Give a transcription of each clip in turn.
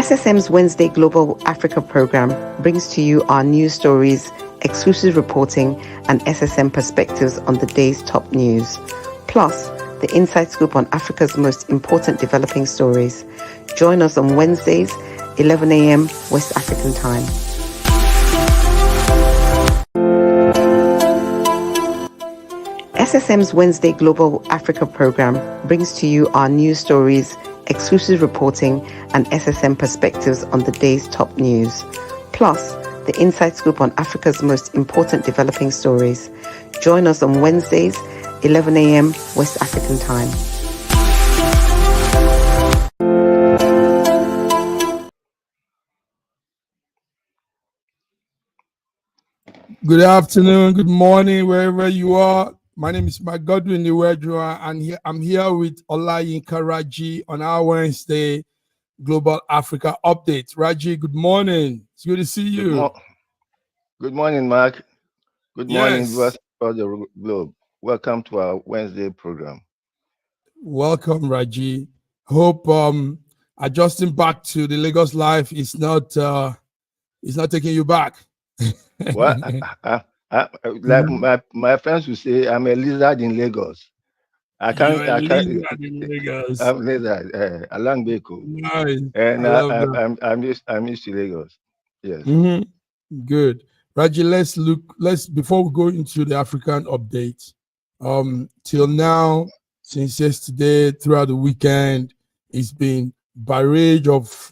SSM's Wednesday Global Africa program brings to you our news stories, exclusive reporting, and SSM perspectives on the day's top news. Plus, the inside scoop on Africa's most important developing stories. Join us on Wednesdays, 11 a.m. West African time. SSM's Wednesday Global Africa program brings to you our news stories, exclusive reporting, and SSM perspectives on the day's top news. Plus, the inside scoop on Africa's most important developing stories. Join us on Wednesdays, 11 a.m. West African time. Good afternoon, good morning, wherever you are. My name is Mike Godwin Iwedra, and I'm here with Olayinka Raji on our Wednesday Global Africa update. Raji, good morning. It's good to see you. Good morning, Mark. Good morning, viewers across the globe. Welcome to our Wednesday program. Welcome, Raji. Hope adjusting back to the Lagos life is not taking you back. What? Like my friends will say, I'm a lizard in Lagos. Lizard in Lagos. I'm lizard, along Beko. Nice. And I'm used to Lagos. Yes. Good. Raji, let's before we go into the African update, till now, since yesterday, throughout the weekend, it's been barrage of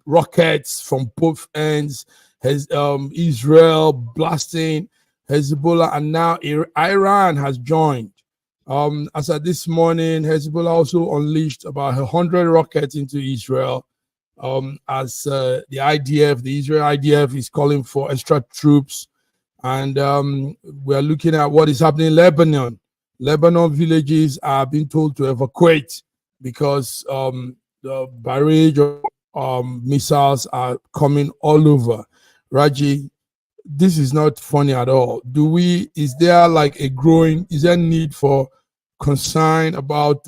rockets from both ends. Has Israel blasting Hezbollah, and now Iran has joined. As of this morning, Hezbollah also unleashed about 100 rockets into Israel. As the IDF, the Israel IDF, is calling for extra troops, and we are looking at what is happening in Lebanon. Lebanon villages are being told to evacuate because the barrage of missiles are coming all over. Raji, this is not funny at all. Is there need for concern about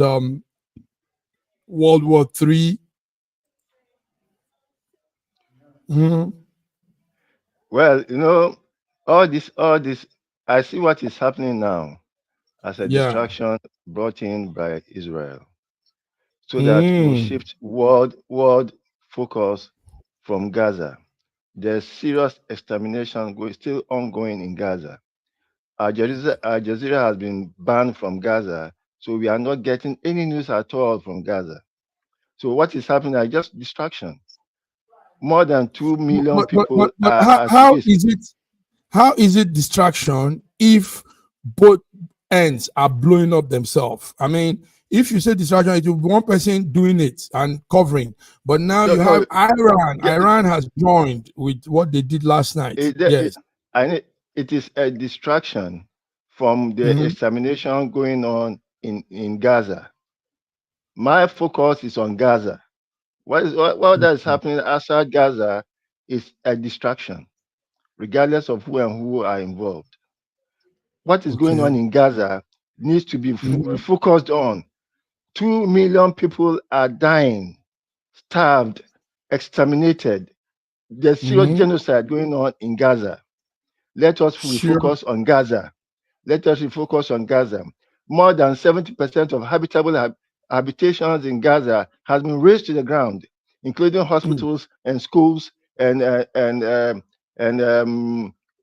World War III? Well, all this, I see what is happening now as a distraction brought in by Israel, so that we shift world focus from Gaza. There's serious extermination still ongoing in Gaza. Al Jazeera has been banned from Gaza, so we are not getting any news at all from Gaza. So what is happening are just distraction. More than 2 million people are how is it distraction if both ends are blowing up themselves? I mean, if you say distraction, it will be one person doing it and covering. But now you have Iran. Iran has joined with what they did last night. It is a distraction from the extermination going on in Gaza. My focus is on Gaza. What that is happening outside Gaza is a distraction, regardless of who are involved. What is going on in Gaza needs to be focused on. 2 million people are dying, starved, exterminated. There's serious genocide going on in Gaza. Let us refocus on Gaza. Let us refocus on Gaza. More than 70% of habitable habitations in Gaza has been razed to the ground, including hospitals and schools and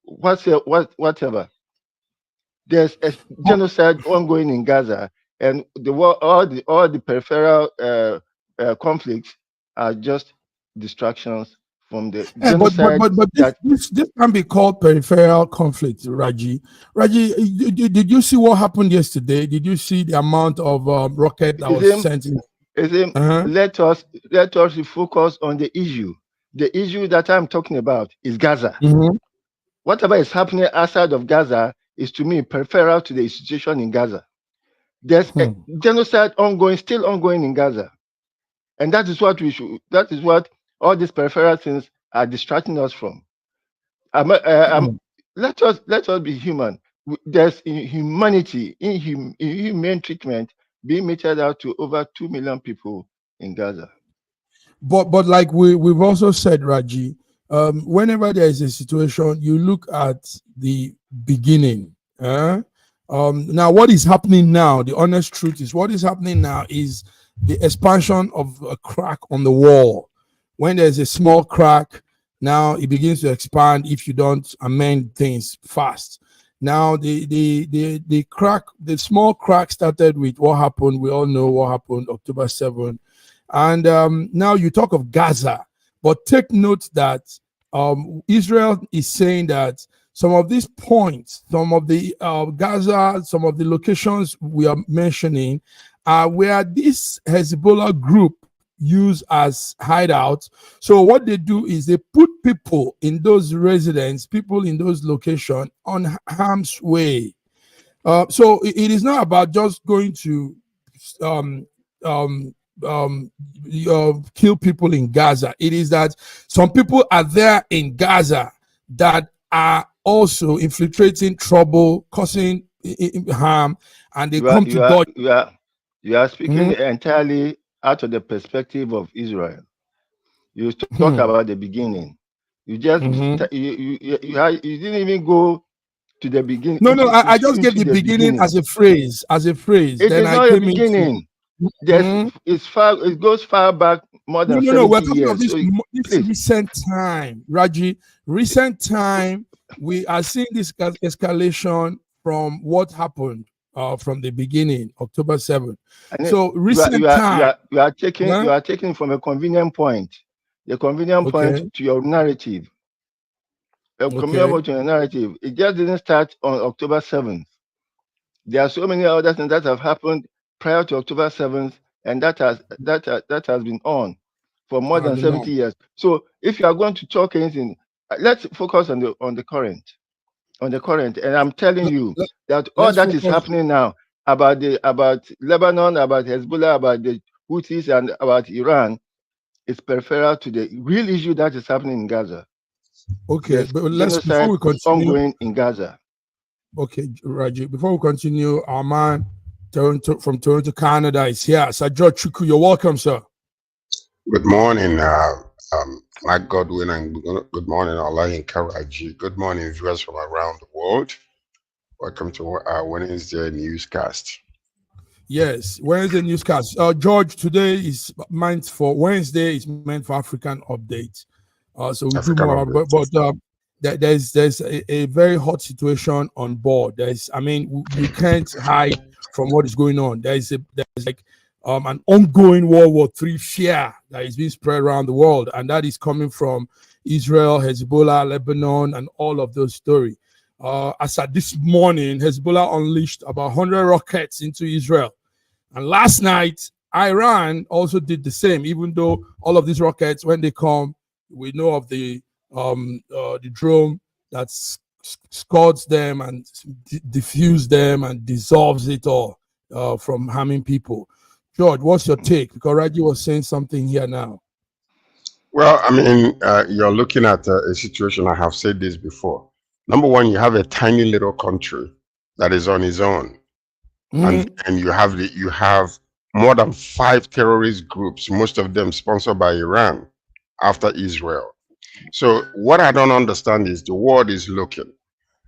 whatever. There's a genocide ongoing in Gaza, and all the peripheral conflicts are just distractions from the genocide. But this can be called peripheral conflict, Raji. Raji, did you see what happened yesterday? Did you see the amount of rocket that was sent in? Let us focus on the issue. The issue that I'm talking about is Gaza. Whatever is happening outside of Gaza is, to me, peripheral to the situation in Gaza. There's a genocide still ongoing in Gaza, and that is what all these peripheral things are distracting us from. Let us be human. There's inhumanity, inhumane treatment being meted out to over 2 million people in Gaza. but like we've also said, Raji, whenever there is a situation, you look at the beginning. Now, what is happening now? The honest truth is, what is happening now is the expansion of a crack on the wall. When there's a small crack, now it begins to expand if you don't amend things fast. Now the crack, the small crack started with what happened. We all know what happened October 7th. And now you talk of Gaza, but take note that Israel is saying that some of these points, some of the Gaza, some of the locations we are mentioning are where this Hezbollah group use as hideouts. So what they do is they put people in those residents, people in those locations on harm's way. So it is not about just going to kill people in Gaza. It is that some people are there in Gaza that are also infiltrating trouble, causing harm, and they come to dodge. You are speaking entirely out of the perspective of Israel. You talk about the beginning. You just you didn't even go to the beginning. No, I just gave the beginning as a phrase. It then is not a beginning. It goes far back, more than 70 we're talking years. of this recent time, Raji. Recent time, we are seeing this escalation from what happened from the beginning, October 7th. So recent time. You are taking from a convenient point. The convenient point to your narrative. Convenient point to your narrative. It just didn't start on October 7th. There are so many other things that have happened prior to October 7th, and that has been on for more than 70 years. So if you are going to talk anything, let's focus on the current. And I'm telling you that all that is happening now about Lebanon, about Hezbollah, about the Houthis, and about Iran is peripheral to the real issue that is happening in Gaza. Okay, but before we continue, ongoing in Gaza. Okay, Raji, before we continue, our man from Toronto, Canada is here. Sir George Chuku, you're welcome, sir. Good morning, Mike Godwin, and good morning, Olayin Karaji. Good morning, viewers from around the world. Welcome to our Wednesday newscast. Yes, Wednesday newscast. George, today is meant for Wednesday. Is meant for African update. So we do more, but there's a very hot situation on board. You can't hide from what is going on. There's like an ongoing World War III fear that is being spread around the world, and that is coming from Israel, Hezbollah, Lebanon, and all of those stories. As at this morning, Hezbollah unleashed about 100 rockets into Israel, and last night Iran also did the same. Even though all of these rockets, when they come, we know of the drone that scuds them and diffuses them and dissolves it all from harming people. George, what's your take? Because Raji was saying something here now. Well, you're looking at a situation. I have said this before. Number one, you have a tiny little country that is on its own, and you have more than 5 terrorist groups, most of them sponsored by Iran, after Israel. So what I don't understand is the world is looking,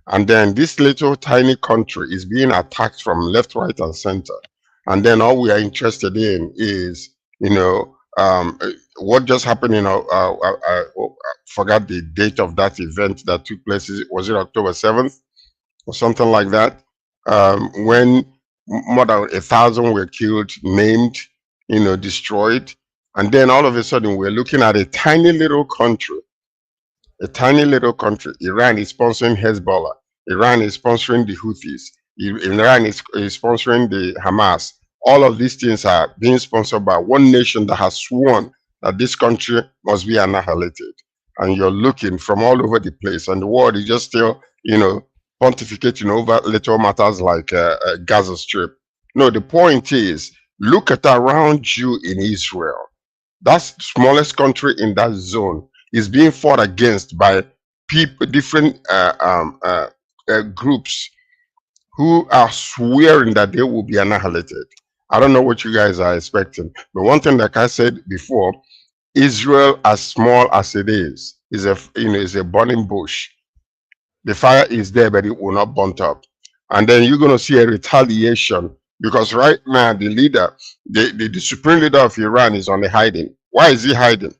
and then this little tiny country is being attacked from left, right, and center. And then all we are interested in is, what just happened. I forgot the date of that event that took place. Was it October 7th or something like that? When more than 1,000 were killed, maimed, destroyed. And then all of a sudden we're looking at a tiny little country. Iran is sponsoring Hezbollah. Iran is sponsoring the Houthis. Iran is sponsoring the Hamas. All of these things are being sponsored by one nation that has sworn that this country must be annihilated. And you're looking from all over the place, and the world is just still, pontificating over little matters like Gaza Strip. No, the point is, look at around you in Israel. That's the smallest country in that zone is being fought against by people, different groups who are swearing that they will be annihilated. I don't know what you guys are expecting, but one thing, like I said before, Israel, as small as it is a burning bush. The fire is there, but it will not burn up. And then you're going to see a retaliation, because right now the leader, the supreme leader of Iran, is on the hiding. Why is he hiding?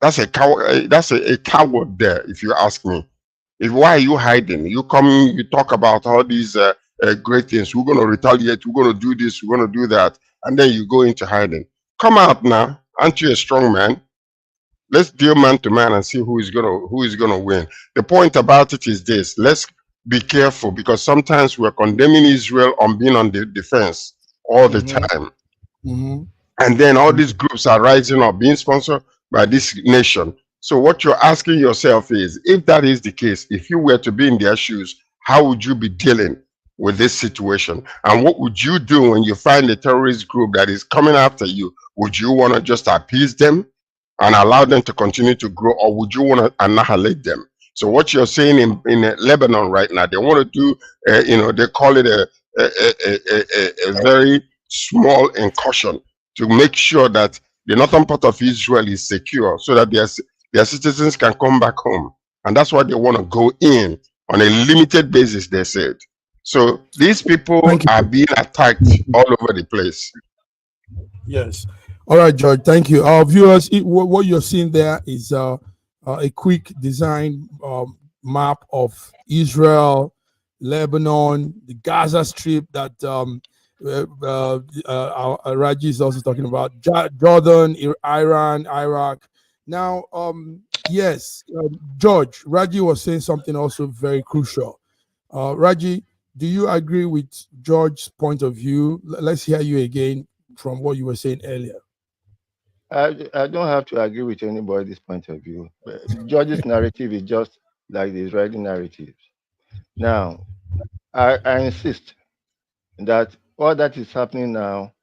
That's a coward. That's a coward there, if you ask me. Why are you hiding? You come, you talk about all these great things. We're going to retaliate. We're going to do this. We're going to do that, and then you go into hiding. Come out now. Aren't you a strong man? Let's deal man to man and see who is gonna win. The point about it is this: let's be careful, because sometimes we're condemning Israel on being on the defense all the time. And then all these groups are rising up, being sponsored by this nation. So what you're asking yourself is, if that is the case, if you were to be in their shoes, how would you be dealing with this situation? And what would you do when you find a terrorist group that is coming after you? Would you want to just appease them and allow them to continue to grow, or would you want to annihilate them? So what you're saying in Lebanon right now, they want to do, they call it a very small incursion to make sure that the northern part of Israel is secure, so that their citizens can come back home. And that's why they want to go in on a limited basis, they said. So these people are being attacked all over the place. Yes. All right, George. Thank you. Viewers, what you're seeing there is a quick design map of Israel, Lebanon, the Gaza Strip that Raji is also talking about, Jordan, Iran, Iraq. Now, yes, George, Raji was saying something also very crucial. Raji, do you agree with George's point of view? Let's hear you again from what you were saying earlier. I don't have to agree with anybody's point of view. George's narrative is just like the Israeli narrative. Now, I insist that all that is happening now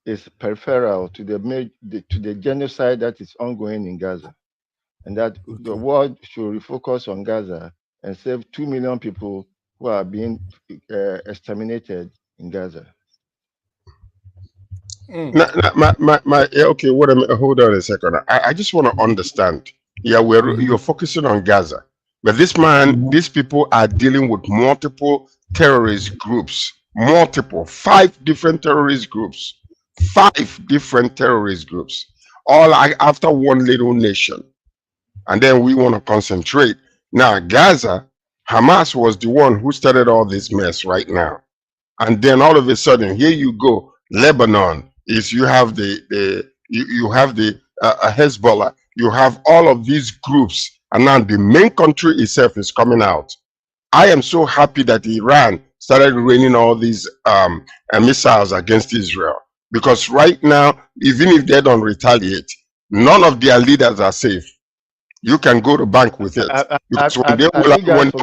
is peripheral to the genocide that is ongoing in Gaza, and that the world should refocus on Gaza and save 2 million people who are being exterminated in Gaza. Okay, hold on a second. I just want to understand. Yeah, you're focusing on Gaza, but these people are dealing with multiple terrorist groups, 5 different terrorist groups, all after one little nation. And then we want to concentrate. Now, Gaza, Hamas was the one who started all this mess right now. And then all of a sudden, here you go, Lebanon, you have the Hezbollah, you have all of these groups, and now the main country itself is coming out. I am so happy that Iran started raining all these missiles against Israel, because right now, even if they don't retaliate, none of their leaders are safe. You can go to bank with it, because when they want to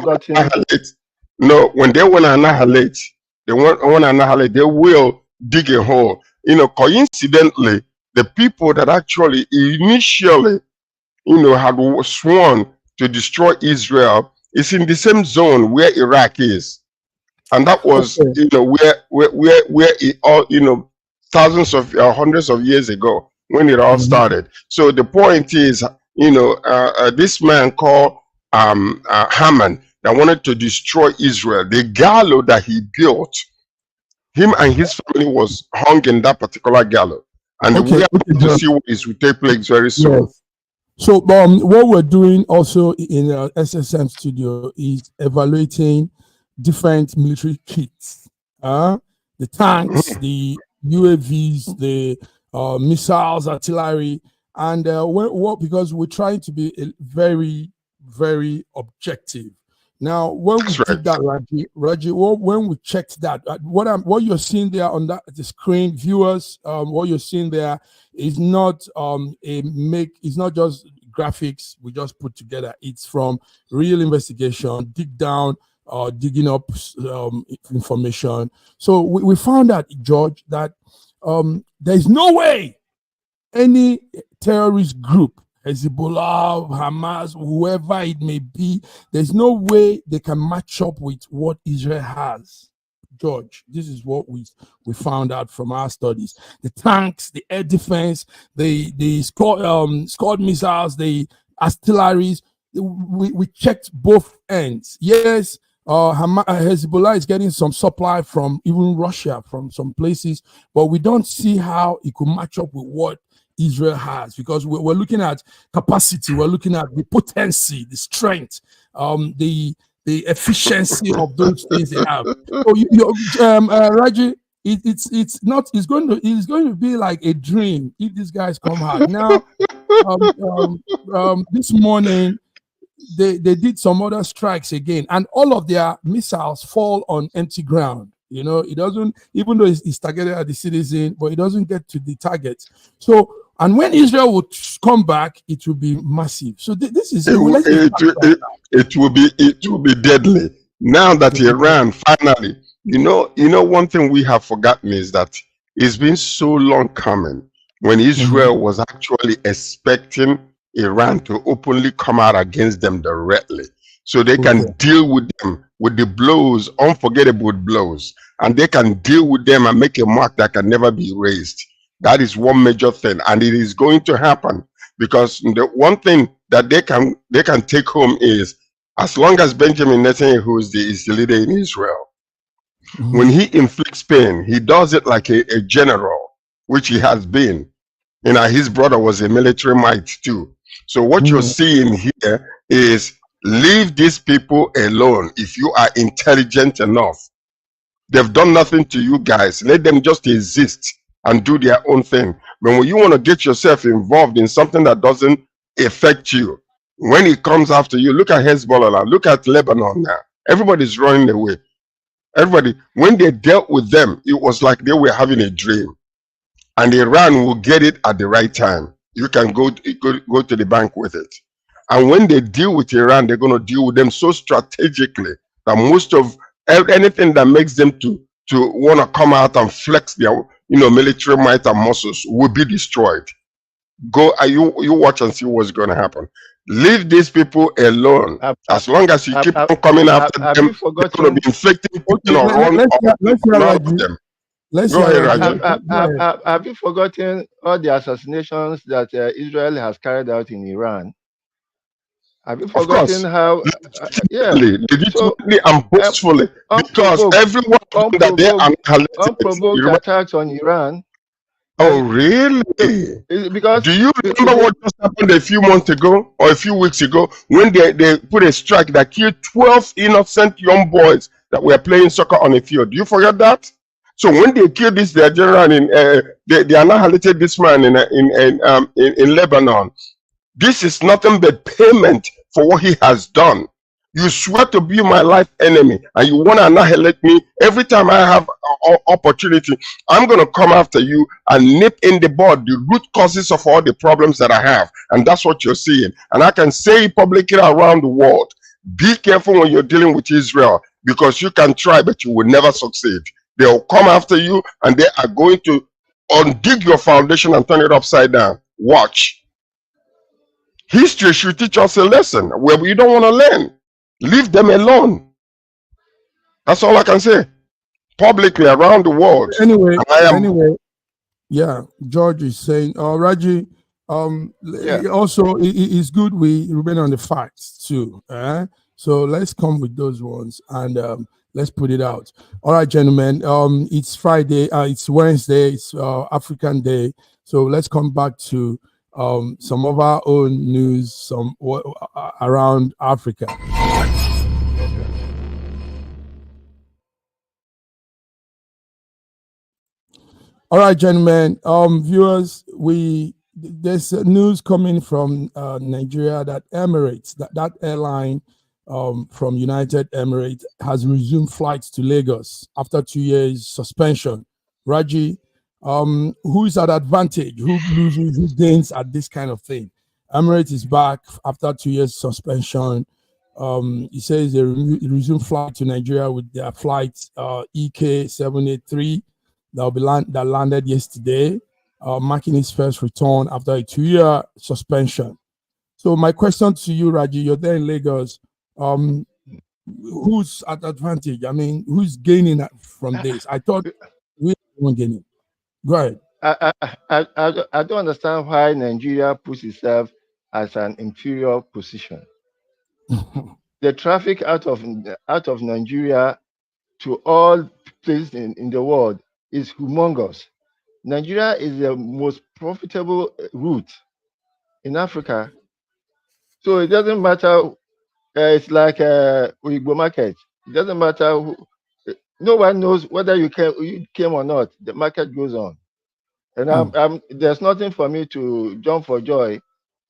annihilate, they will dig a hole. Coincidentally, the people that actually initially, had sworn to destroy Israel is in the same zone where Iraq is, and that was, where it all, thousands of hundreds of years ago when it all started. So the point is, this man called Haman that wanted to destroy Israel, the gallows that he built, him and his family was hung in that particular gallows. And we are going to see what is will take place very soon. Yes. So what we're doing also in SSM studio is evaluating different military kits, the tanks, the UAVs, the missiles, artillery, and because we're trying to be very, very objective. Now, when we did that, Raji, when we checked that, what you're seeing there on the screen, viewers, what you're seeing there is not it's not just graphics we just put together. It's from real investigation, digging up information. So we found out, George, that there's no way any terrorist group, Hezbollah, Hamas, whoever it may be, there's no way they can match up with what Israel has. George, this is what we found out from our studies: the tanks, the air defense, the Scud missiles, the artilleries. We checked both ends. Yes, Hezbollah is getting some supply from even Russia, from some places, but we don't see how it could match up with what Israel has, because we're looking at capacity, we're looking at the potency, the strength, the efficiency of those things they have. So Raji, it's going to be like a dream if these guys come out. Now, this morning they did some other strikes again, and all of their missiles fall on empty ground. You know, it doesn't, even though it's targeted at the citizen, but it doesn't get to the target. So, and when Israel would come back, it will be massive. So this is it will be deadly. Now that Iran finally, you know, one thing we have forgotten is that it's been so long coming when Israel was actually expecting Iran to openly come out against them directly, so they can deal with them with the blows, unforgettable blows, and they can deal with them and make a mark that can never be erased. That is one major thing, and it is going to happen, because the one thing that they can take home is, as long as Benjamin Netanyahu is the leader in Israel, when he inflicts pain, he does it like a general, which he has been. You know, his brother was a military might too. So what you're seeing here is, leave these people alone. If you are intelligent enough, they've done nothing to you guys. Let them just exist and do their own thing. But when you want to get yourself involved in something that doesn't affect you, when it comes after you, look at Hezbollah now, look at Lebanon now. Everybody's running away. Everybody, when they dealt with them, it was like they were having a dream. And Iran will get it at the right time. You can go to the bank with it. And when they deal with Iran, they're going to deal with them so strategically that most of anything that makes them to want to come out and flex their military might and muscles will be destroyed. Go, you watch and see what's going to happen. Leave these people alone. As long as you keep on coming after them, they're going to be inflicting pain on them. Go ahead, Raju. Have you forgotten all the assassinations that Israel has carried out in Iran? Have you forgotten how? Legitimately and boastfully, because everyone that they are unprovoked attacks on Iran. Oh, really? Because do you remember what just happened a few months ago or a few weeks ago when they put a strike that killed 12 innocent young boys that were playing soccer on a field? Do you forget that? So when they killed this their general they annihilated this man in Lebanon. This is nothing but payment for what he has done. You swear to be my life enemy, and you want to annihilate me. Every time I have an opportunity, I'm going to come after you and nip in the bud the root causes of all the problems that I have. And that's what you're seeing. And I can say publicly around the world, be careful when you're dealing with Israel, because you can try, but you will never succeed. They'll come after you, and they are going to undig your foundation and turn it upside down. Watch. History should teach us a lesson where we don't want to learn. Leave them alone. That's all I can say. Publicly around the world. Anyway, yeah, George is saying, Raji, also it's good we remain on the facts too. So let's come with those ones and let's put it out. All right, gentlemen. It's Friday. It's Wednesday. It's African Day. So let's come back to some of our own news around Africa. All right, gentlemen, viewers, there's news coming from Nigeria that Emirates, that airline from United Emirates has resumed flights to Lagos after 2 years suspension. Raji, who is at advantage? Who loses? Who gains at this kind of thing? Emirates is back after 2 years suspension. He says they resume flight to Nigeria with their flight EK783 that landed yesterday, marking his first return after a 2-year suspension. So my question to you, Raji, you're there in Lagos. who's at advantage? I mean, who's gaining from this? I thought we weren't gaining. Go ahead. I don't understand why Nigeria puts itself as an inferior position. The traffic out of Nigeria to all places in the world is humongous. Nigeria is the most profitable route in Africa. So it doesn't matter. It's like Uyigbo market. It doesn't matter who. No one knows whether you came or not. The market goes on, and there's nothing for me to jump for joy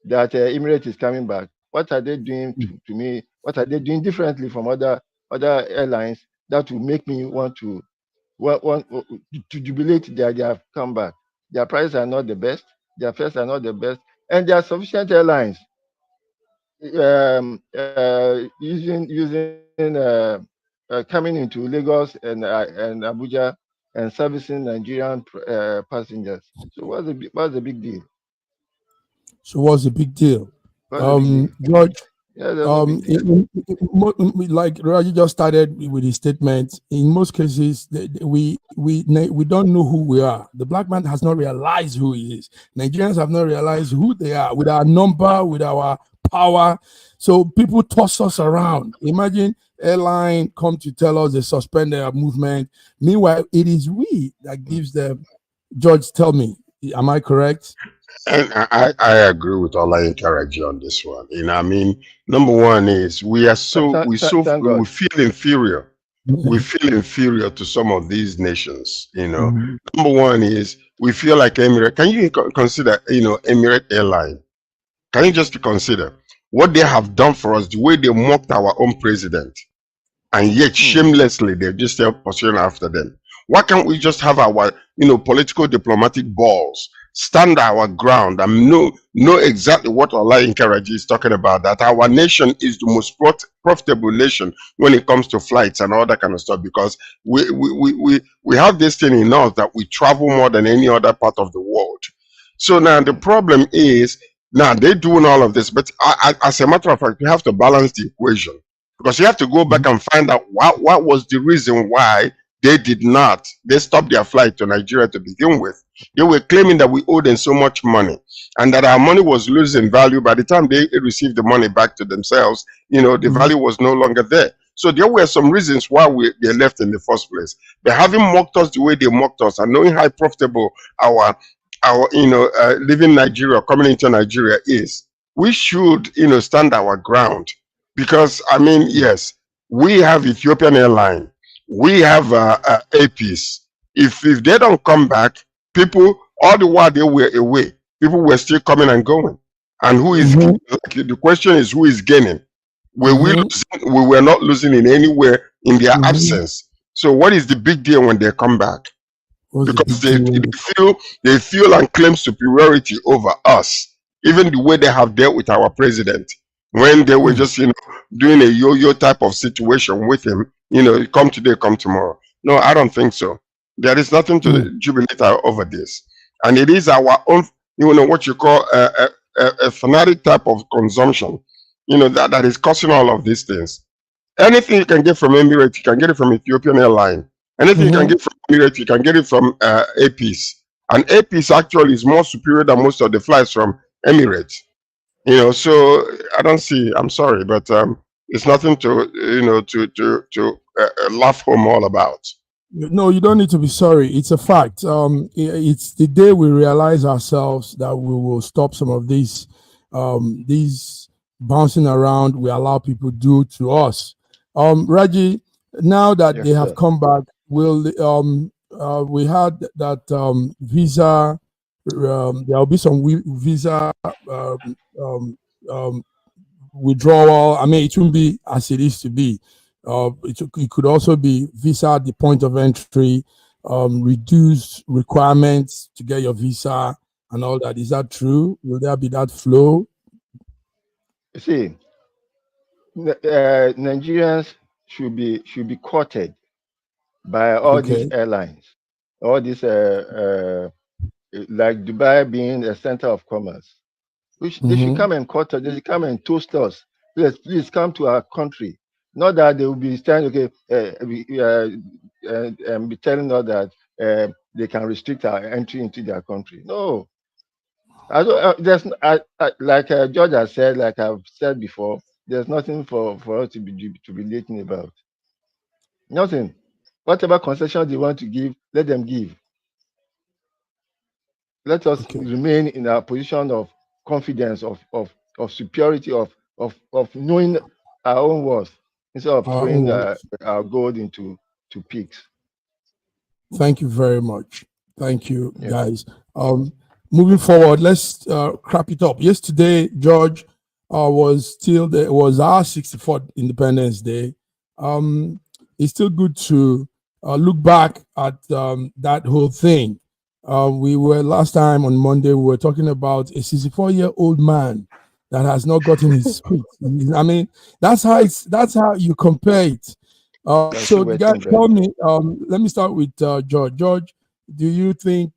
that Emirates is coming back. What are they doing to me? What are they doing differently from other airlines that will make me want to jubilate that they have come back? Their prices are not the best. Their fares are not the best, and there are sufficient airlines coming into Lagos and Abuja and servicing Nigerian passengers. So what's the big deal? So what's the big deal? George, yeah, no big deal. Like Raji just started with his statement, in most cases, we don't know who we are. The black man has not realized who he is. Nigerians have not realized who they are with our number, with our power. So people toss us around. Imagine airline come to tell us they suspend their movement. Meanwhile, it is we that gives them. George, tell me, am I correct? And I agree with Ola Karaji on this one. I mean, number one is we feel inferior. We feel inferior to some of these nations. Number one is we feel like Emirates. Can you consider, Emirates Airline? Can you just consider what they have done for us, the way they mocked our own president, and yet shamelessly they're just still pursuing after them? Why can't we just have our, political diplomatic balls, stand our ground, and know exactly what Olayin Karaji is talking about, that our nation is the most profitable nation when it comes to flights and all that kind of stuff, because we have this thing in us that we travel more than any other part of the world. So now the problem is, now they're doing all of this, but as a matter of fact, you have to balance the equation, because you have to go back and find out what was the reason why they stopped their flight to Nigeria to begin with. They were claiming that we owed them so much money and that our money was losing value. By the time they received the money back to themselves, the value was no longer there. So there were some reasons why they left in the first place. But having mocked us the way they mocked us, and knowing how profitable our living Nigeria, coming into Nigeria is, we should, stand our ground. Because, I mean, yes, we have Ethiopian Airline, we have APs. If they don't come back, people, all the while they were away, people were still coming and going. And who is the question is, who is gaining? Were we losing? We were not losing in anywhere in their absence. So what is the big deal when they come back? Because they feel and claim superiority over us, even the way they have dealt with our president, when they were just doing a yo-yo type of situation with him, come today, come tomorrow. No, I don't think so. There is nothing to jubilate over this, and it is our own, what you call a fanatic type of consumption, that is causing all of these things. Anything you can get from Emirates, you can get it from Ethiopian Airline. Anything you can get from Emirates, you can get it from APs. And APs actually is more superior than most of the flights from Emirates. So I don't see. I'm sorry, but it's nothing to laugh home all about. No, you don't need to be sorry. It's a fact. It's the day we realize ourselves that we will stop some of these bouncing around we allow people do to us. Raji, now that they have come back, we had that visa. There will be some visa withdrawal. I mean, it won't be as it is to be. It could also be visa at the point of entry, reduced requirements to get your visa and all that. Is that true? Will there be that flow? See, Nigerians should be courted by all these airlines, all these like Dubai being a center of commerce. They should come and court us. They should come and toast us. Please come to our country. Not that they will be saying, okay, be telling us that they can restrict our entry into their country. No, I don't. Like George has said, like I've said before, there's nothing for us to be jubilating about. Nothing. Whatever concessions they want to give, let them give. Let us Okay. remain in our position of confidence, of superiority, of knowing our own worth instead of throwing our gold into pigs. Thank you very much. Thank you, Yeah. guys. Moving forward, let's wrap it up. Yesterday, George, was our 64th Independence Day. It's still good to look back at that whole thing. We were last time on Monday, we were talking about a 64-year-old man that has not gotten his speech. I mean, that's how you compare it. So, guys, tell me. Let me start with George. George, do you think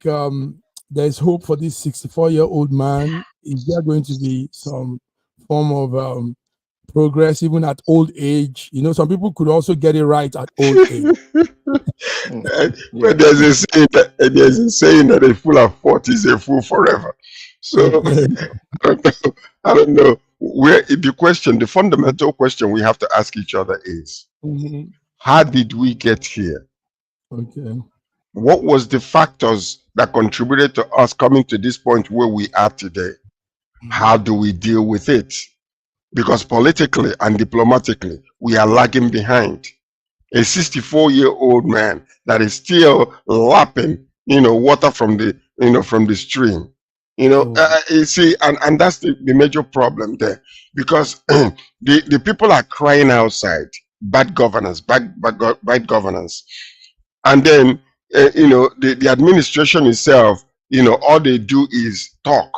there's hope for this 64-year-old man? Is there going to be some form of progress even at old age? You know, some people could also get it right at old age. But there's a saying that a fool at 40 is a fool forever. So I don't know where the fundamental question we have to ask each other is, how did we get here? Okay. What was the factors that contributed to us coming to this point where we are today? How do we deal with it? Because politically and diplomatically, we are lagging behind. A 64-year-old man that is still lapping, water from the stream. You see, and that's the major problem there, because the people are crying outside bad governance, bad governance, and then the administration itself, all they do is talk.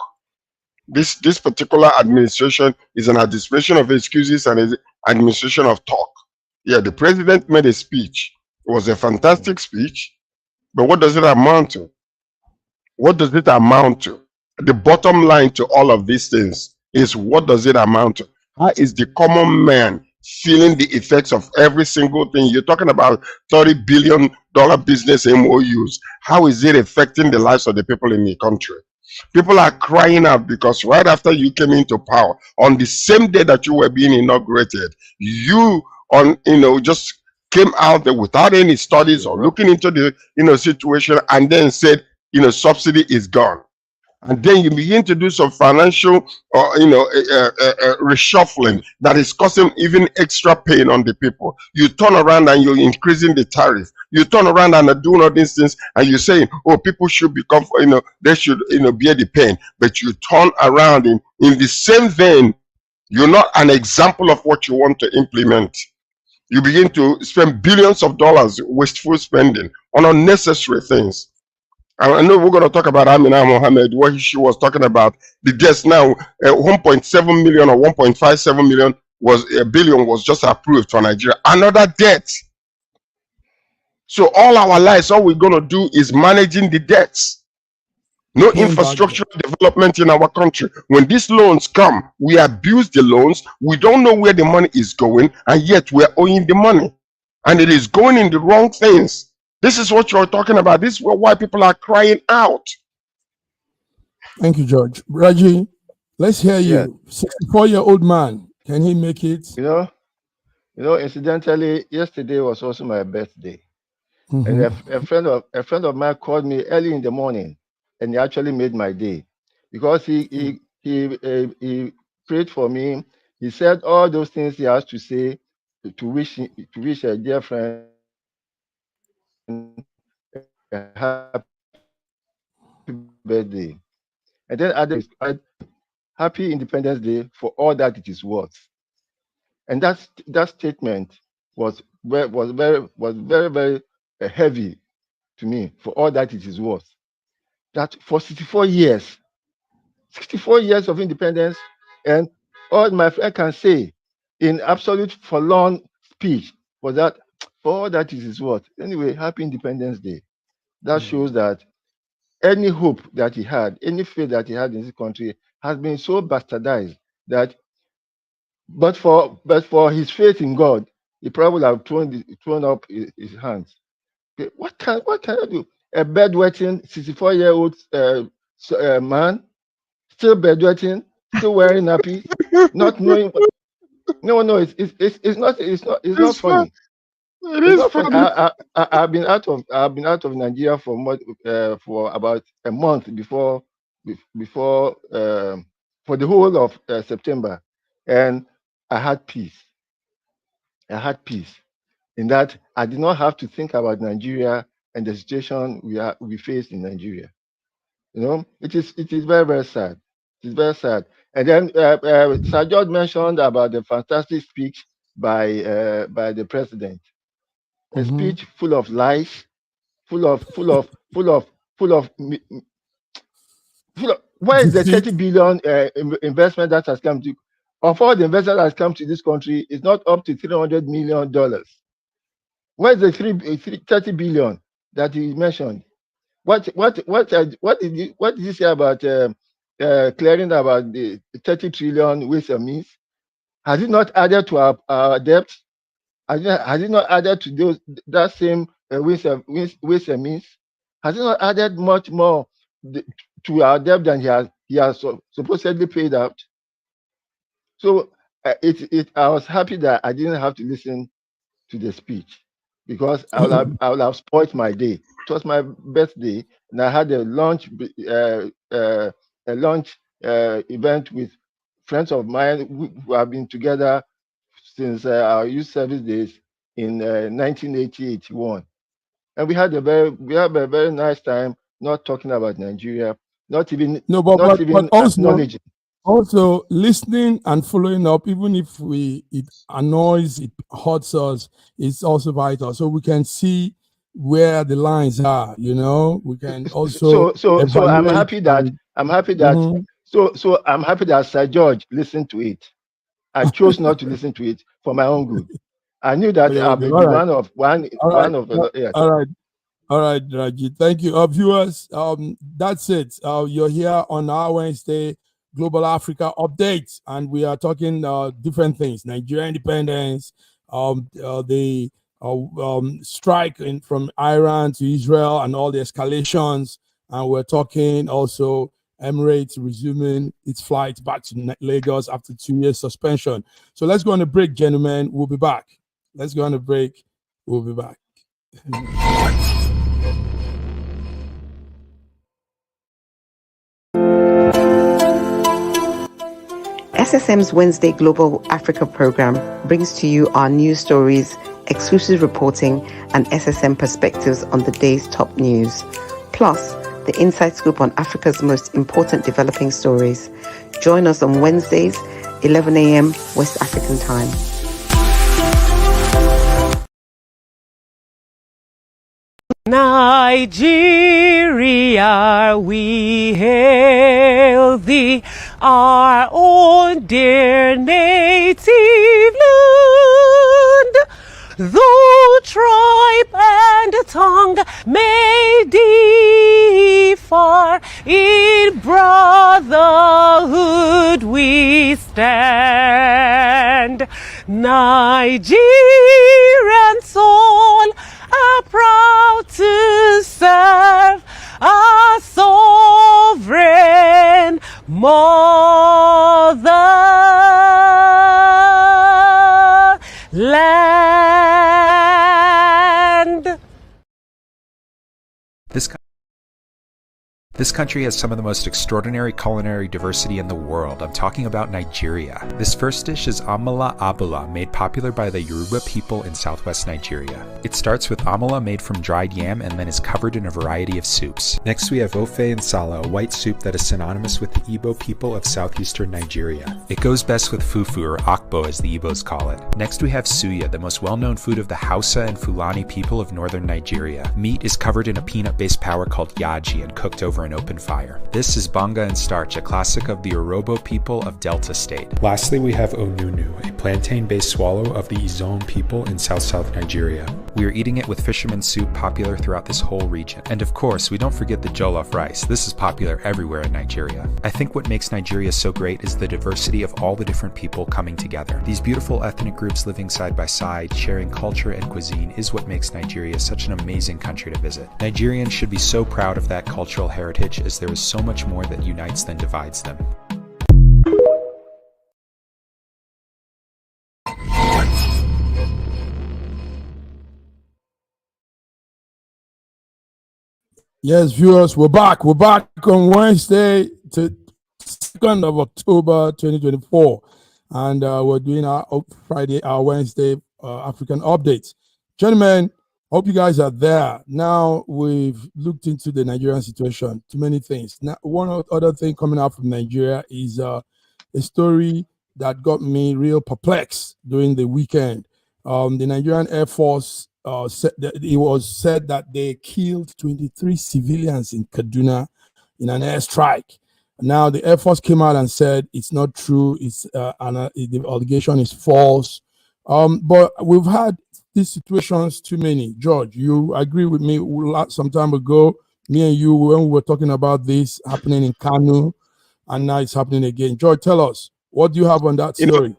This particular administration is an administration of excuses and an administration of talk. Yeah, the president made a speech. It was a fantastic speech, but what does it amount to? What does it amount to? The bottom line to all of these things is, what does it amount to? How is the common man feeling the effects of every single thing? You're talking about $30 billion business MOUs. How is it affecting the lives of the people in the country? People are crying out because right after you came into power, on the same day that you were being inaugurated, you just came out there without any studies or looking into the situation, and then said, subsidy is gone. And then you begin to do some financial reshuffling that is causing even extra pain on the people. You turn around and you're increasing the tariff. You turn around and are doing all these things, and you're saying, oh, people should become, they should, bear the pain. But you turn around in the same vein, you're not an example of what you want to implement. You begin to spend billions of dollars, wasteful spending on unnecessary things. I know we're going to talk about Amina Mohammed, what she was talking about. The deaths now, 1.7 million or 1.57 million billion was just approved for Nigeria. Another debt. So all our lives, all we're going to do is managing the debts. No infrastructural development in our country. When these loans come, we abuse the loans. We don't know where the money is going, and yet we're owing the money. And it is going in the wrong things. This is what you're talking about. This is why people are crying out. Thank you, George. Raji, let's hear you. 64-year-old man, can he make it? Incidentally, yesterday was also my birthday. And a friend of mine called me early in the morning, and he actually made my day, because he prayed for me. He said all those things he has to say to wish a dear friend a happy birthday, and then added, "Happy Independence Day for all that it is worth." And that statement was very, very heavy to me, for all that it is worth. That for 64 years of independence, and all my friend can say in absolute forlorn speech was that, for all that it is worth. Anyway, happy Independence Day. That shows that any hope that he had, any faith that he had in this country has been so bastardized that, but for his faith in God, he probably would have thrown up his hands. Okay, what can I do? A bedwetting 64-year-old man, still bedwetting, still wearing nappies, not knowing what. No, it's not It's fun. funny. It It's is not funny. funny. I've been out of Nigeria for about a month before for the whole of September, and I had peace. I had peace in that I did not have to think about Nigeria and the situation we face in Nigeria. It is very, very sad. It is very sad. And then Sir George mentioned about the fantastic speech by the president. A speech full of lies, full of full of full of full of mi- full of. Where is the Defeat. 30 billion investment that has come to? Of all the investment that has come to this country, it's not up to $300 million. Where's the 30 billion that he mentioned? What did you say about clearing about the 30 trillion ways and means? Has it not added to our debt? Has it not added to that same ways and means? Has it not added much more to our debt than he has supposedly paid out? So I was happy that I didn't have to listen to the speech because I would have spoiled my day. It was my birthday, and I had a lunch event with friends of mine who have been together since our youth service days in 1980-81, and we have a very nice time. Not talking about Nigeria, not even No, but acknowledging. also listening and following up, even if it annoys, it hurts us, it's also vital. So we can see where the lines are, we can also So I'm evaluate happy that Mhm. I'm happy that Sir George listened to it. I chose not to listen to it for my own good. I knew that Okay, I'll okay. be All right. All right. one of yeah. All right. All right, Raji. Thank you. Viewers, that's it. You're here on our Wednesday Global Africa update, and we are talking different things: Nigeria independence, the strike from Iran to Israel, and all the escalations. And we're talking also Emirates resuming its flight back to Lagos after 2 years suspension. So let's go on a break, gentlemen. We'll be back. Let's go on a break. We'll be back. SSM's Wednesday Global Africa program brings to you our news stories, exclusive reporting, and SSM perspectives on the day's top news. Plus, the inside scoop on Africa's most important developing stories. Join us on Wednesdays, 11 a.m. West African time. Nigeria, we hail thee, our own dear native land. Though tribe and tongue may differ, in brotherhood we stand. Nigerian soul are proud to serve our sovereign motherland. This country has some of the most extraordinary culinary diversity in the world. I'm talking about Nigeria. This first dish is amala abula, made popular by the Yoruba people in southwest Nigeria. It starts with amala made from dried yam and then is covered in a variety of soups. Next we have ofe nsala, a white soup that is synonymous with the Igbo people of southeastern Nigeria. It goes best with fufu, or akbo as the Igbos call it. Next we have suya, the most well-known food of the Hausa and Fulani people of northern Nigeria. Meat is covered in a peanut-based powder called yaji and cooked over an open fire. This is banga and starch, a classic of the Orobo people of Delta State. Lastly, we have onunu, a plantain-based swallow of the Izon people in South Nigeria. We are eating it with fisherman soup, popular throughout this whole region. And of course, we don't forget the jollof rice. This is popular everywhere in Nigeria. I think what makes Nigeria so great is the diversity of all the different people coming together. These beautiful ethnic groups living side by side, sharing culture and cuisine is what makes Nigeria such an amazing country to visit. Nigerians should be so proud of that cultural heritage, as there is so much more that unites than divides them. Yes, viewers, we're back. We're back on Wednesday, 2nd of October, 2024. And we're doing our Wednesday African updates. Gentlemen, hope you guys are there. Now we've looked into the Nigerian situation, too many things. Now, one other thing coming out from Nigeria is a story that got me real perplexed during the weekend. The Nigerian Air Force it was said that they killed 23 civilians in Kaduna in an airstrike. Now the Air Force came out and said it's not true. It's the allegation is false. But we've had these situations too many. George, you agree with me some time ago, me and you, when we were talking about this happening in Kanu, and now it's happening again. George, tell us, what do you have on that story?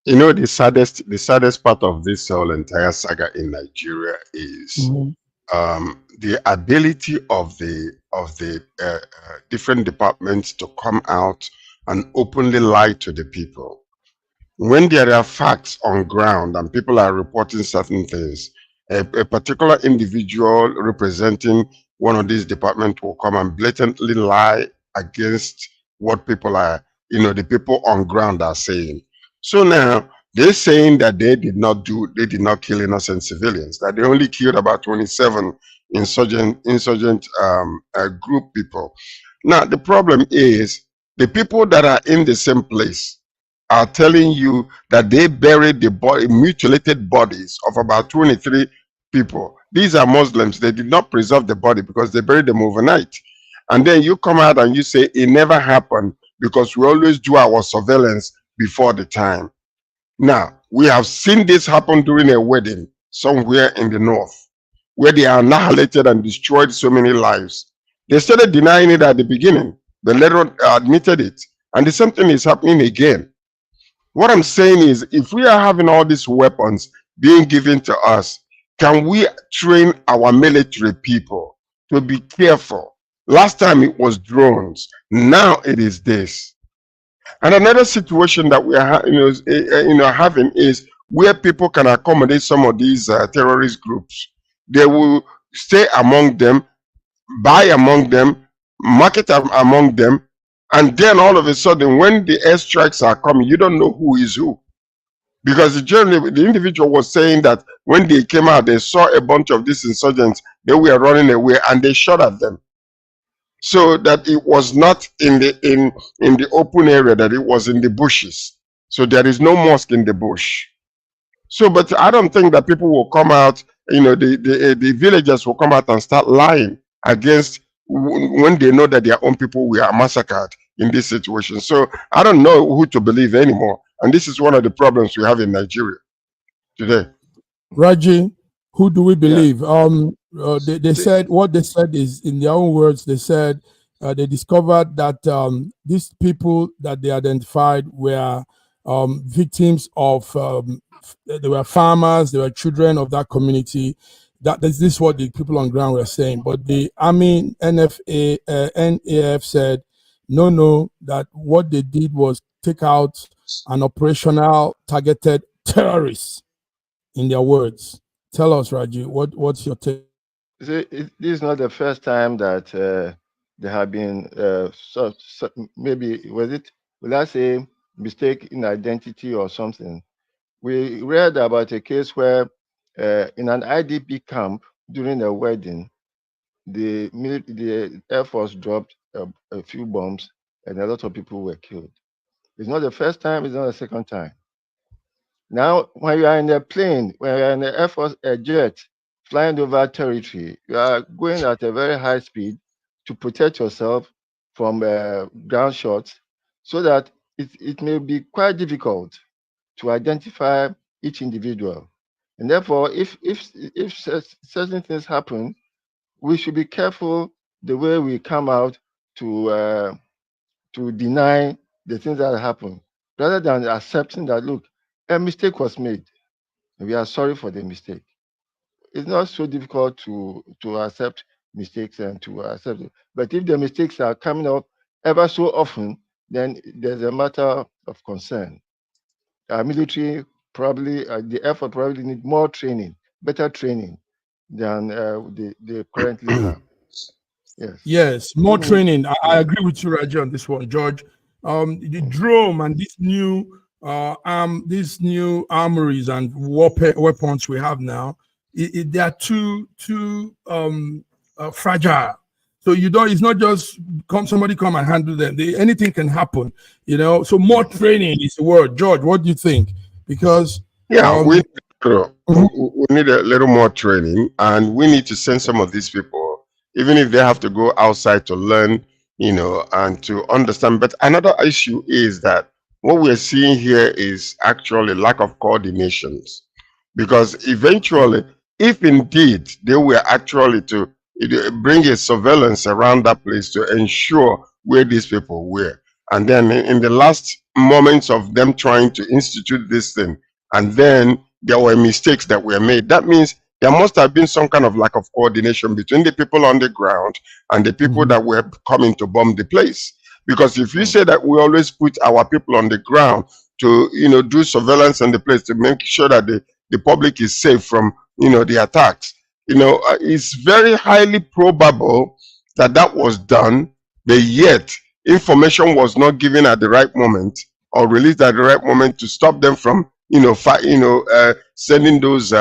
The saddest part of this whole entire saga in Nigeria is the ability of the different departments to come out and openly lie to the people. When there are facts on ground and people are reporting certain things, a particular individual representing one of these departments will come and blatantly lie against what people are, the people on ground are saying. So now they're saying that they did not kill innocent civilians, that they only killed about 27 insurgent group people. Now the problem is the people that are in the same place are telling you that they buried the mutilated bodies of about 23 people. These are Muslims. They did not preserve the body because they buried them overnight. And then you come out and you say it never happened because we always do our surveillance before the time. Now, we have seen this happen during a wedding somewhere in the north, where they annihilated and destroyed so many lives. They started denying it at the beginning. They later admitted it. And the same thing is happening again. What I'm saying is, if we are having all these weapons being given to us, can we train our military people to be careful? Last time it was drones. Now it is this. And another situation that we are having is where people can accommodate some of these terrorist groups. They will stay among them, buy among them, market among them, and then all of a sudden, when the airstrikes are coming, you don't know who is who. Because the individual was saying that when they came out, they saw a bunch of these insurgents, they were running away and they shot at them. So that it was not in the open area, that it was in the bushes. So there is no mosque in the bush. So, but I don't think that people will come out, the villagers will come out and start lying against when they know that their own people were massacred in this situation. So I don't know who to believe anymore. And this is one of the problems we have in Nigeria today. Raji, who do we believe? Yeah. They said, what they said is, in their own words, they said they discovered that these people that they identified were victims of, they were farmers, they were children of that community. This is what the people on ground were saying. But the Army, NAF said, no, that what they did was take out an operational targeted terrorist, in their words. Tell us, Raji, what's your take? This is not the first time that there have been maybe, will I say, mistake in identity or something. We read about a case where in an IDP camp during a wedding, the Air Force dropped a few bombs and a lot of people were killed. It's not the first time, it's not the second time. Now, when you are in a plane, when you are in the Air Force jet flying over territory, you are going at a very high speed to protect yourself from ground shots, so that it may be quite difficult to identify each individual. And therefore, if certain things happen, we should be careful the way we come out to deny the things that happen, rather than accepting that, look, a mistake was made. We are sorry for the mistake. It's not so difficult to accept mistakes and to accept it. But if the mistakes are coming up ever so often, then there's a matter of concern. Our military probably, the effort probably need more training, better training than they currently have. Yes. Yes, more training. I agree with you, Raja, on this one, George. The drone and these new armories and weapons we have now, they are too fragile. So you don't. It's not just somebody come and handle them. Anything can happen, you know. So more training is the word. George, what do you think? Because we need a little more training, and we need to send some of these people, even if they have to go outside to learn, you know, and to understand. But another issue is that what we're seeing here is actually lack of coordinations, because eventually, if indeed they were actually to bring a surveillance around that place to ensure where these people were, and then in the last moments of them trying to institute this thing, and then there were mistakes that were made, that means there must have been some kind of lack of coordination between the people on the ground and the people that were coming to bomb the place. Because if you say that we always put our people on the ground to, you know, do surveillance on the place to make sure that the public is safe from, you know, the attacks, you know, it's very highly probable that that was done, but yet information was not given at the right moment or released at the right moment to stop them from, you know, sending those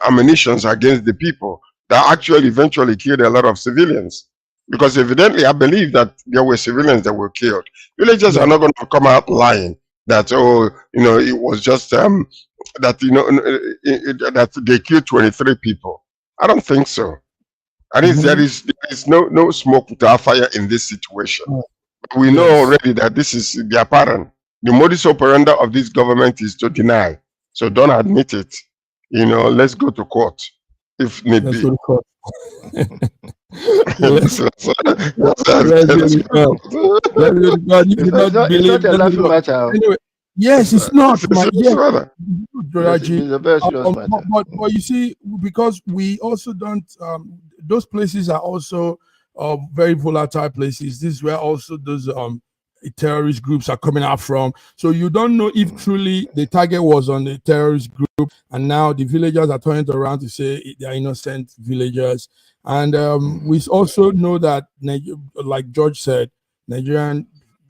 ammunitions against the people that actually eventually killed a lot of civilians. Because evidently, I believe that there were civilians that were killed. Villagers are not going to come out lying that, oh, you know, it was just that, you know, that they killed 23 people. I don't think so. There is no smoke without fire in this situation. We know already that this is the apparent. The modus operandi of this government is to deny. So don't admit it. You know, let's go to court if need be. It's not a laughing matter. Anyway, yes, it's not. It's a very serious matter. But you see, because we also don't, those places are also very volatile places. This is where also those terrorist groups are coming out from. So you don't know if truly the target was on the terrorist group, and now the villagers are turning around to say they are innocent villagers. And we also know that, like George said, Nigerian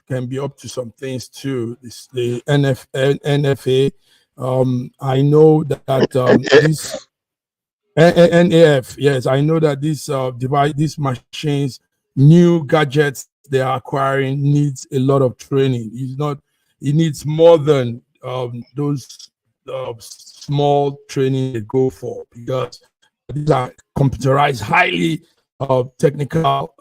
can be up to some things too. The NFA. I know that this NAF. Yes, I know that these machines, new gadgets they are acquiring needs a lot of training. It needs more than those small training they go for, because these are computerized, highly technical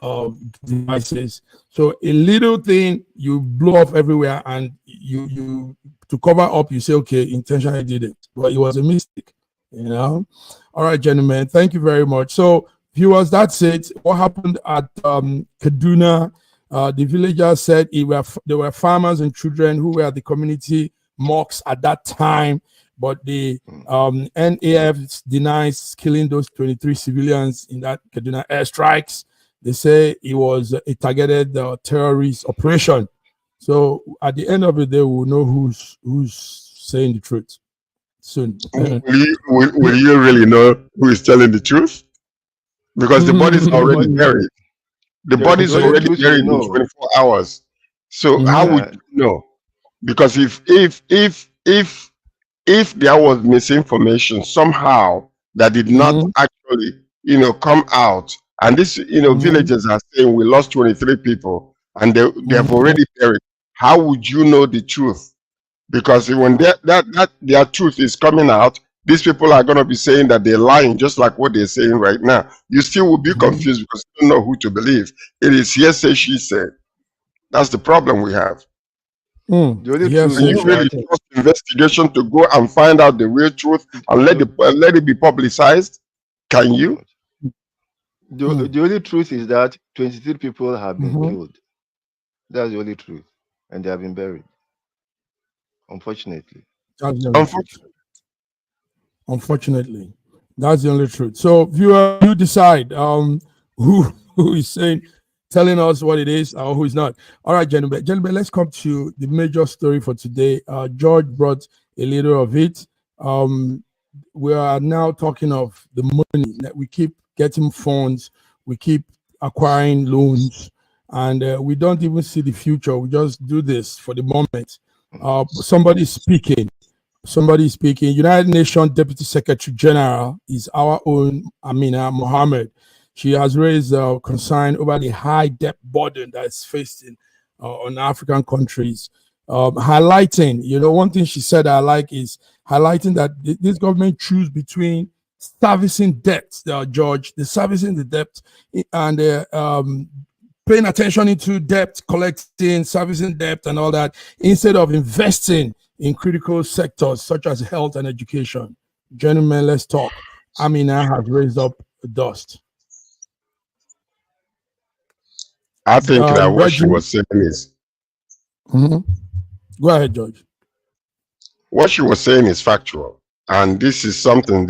devices. So a little thing you blow off everywhere, and you to cover up, you say, okay, intentionally did it, but it was a mistake, you know. All right, gentlemen, thank you very much. So viewers, that's it. What happened at Kaduna? The villagers said there were farmers and children who were at the community mosques at that time, but the NAF denies killing those 23 civilians in that Kaduna airstrikes. They say it was a targeted terrorist operation. So at the end of the day, we'll know who's saying the truth soon. Will you really know who is telling the truth? Because the bodies are already buried. The bodies are already buried in 24 hours. So how would you know? Because if there was misinformation somehow that did not actually, you know, come out, and this, you know, villagers are saying we lost 23 people and they have already buried, how would you know the truth? Because when their truth is coming out, these people are going to be saying that they're lying, just like what they're saying right now. You still will be confused because you don't know who to believe. It is hearsay, she said. That's the problem we have. The only truth you really trust in investigation to go and find out the real truth and let it be publicized? Can you? The only truth is that 23 people have been killed. That's the only truth. And they have been buried. Unfortunately. That's the only truth. Unfortunately. That's the only truth. So viewer, you decide who is telling us what it is or who is not. All right, gentlemen, let's come to the major story for today. George brought a little of it. We are now talking of the money that we keep getting funds, we keep acquiring loans, and we don't even see the future. We just do this for the moment. Somebody speaking. United Nations Deputy Secretary General is our own Amina Mohammed. She has raised concern over the high debt burden that is facing on African countries, highlighting, one thing she said I like is highlighting that this government choose between servicing debt, George, the servicing the debt and paying attention into debt, collecting, servicing debt and all that, instead of investing in critical sectors such as health and education. Gentlemen, let's talk. Amina has raised up dust. I think that what she was saying is... Go ahead, George. What she was saying is factual. And this is something,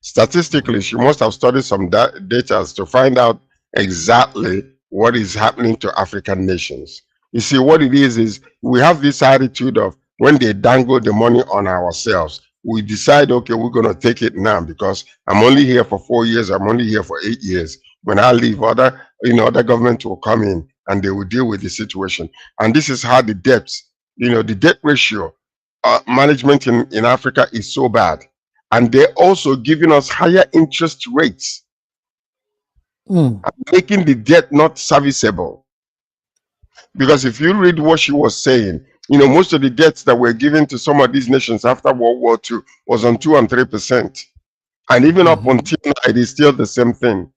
statistically, she must have studied some data to find out exactly what is happening to African nations. You see, what it is we have this attitude of when they dangle the money on ourselves, we decide, okay, we're going to take it now because I'm only here for 4 years, I'm only here for 8 years. When I leave, other government will come in and they will deal with the situation. And this is how the debts, the debt ratio management in Africa is so bad. And they're also giving us higher interest rates, making the debt not serviceable. Because if you read what she was saying, most of the debts that were given to some of these nations after World War II was on 2% and 3%. And even up until now, it is still the same thing.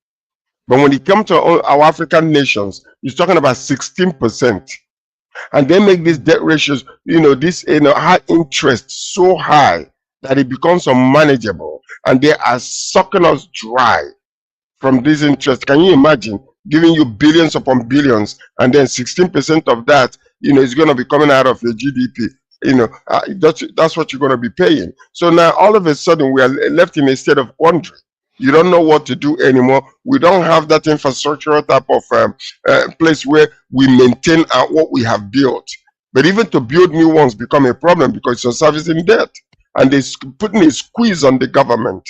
But when it comes to our African nations, it's talking about 16%. And they make these debt ratios, high interest so high that it becomes unmanageable. And they are sucking us dry from this interest. Can you imagine giving you billions upon billions and then 16% of that, is going to be coming out of your GDP? That's what you're going to be paying. So now all of a sudden we are left in a state of quandary. You don't know what to do anymore. We don't have that infrastructural type of place where we maintain what we have built. But even to build new ones become a problem because you're servicing debt. And they're putting a squeeze on the government.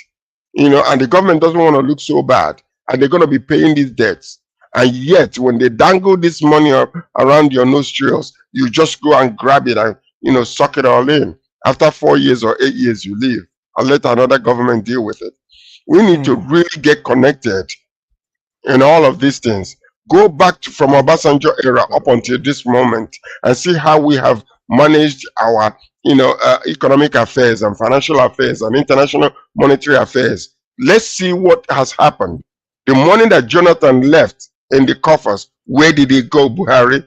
And the government doesn't want to look so bad. And they're going to be paying these debts. And yet, when they dangle this money up around your nostrils, you just go and grab it and, suck it all in. After 4 years or 8 years, you leave and let another government deal with it. We need to really get connected in all of these things. Go back from Obasanjo era up until this moment and see how we have managed our, economic affairs and financial affairs and international monetary affairs. Let's see what has happened. The money that Jonathan left in the coffers, where did it go, Buhari?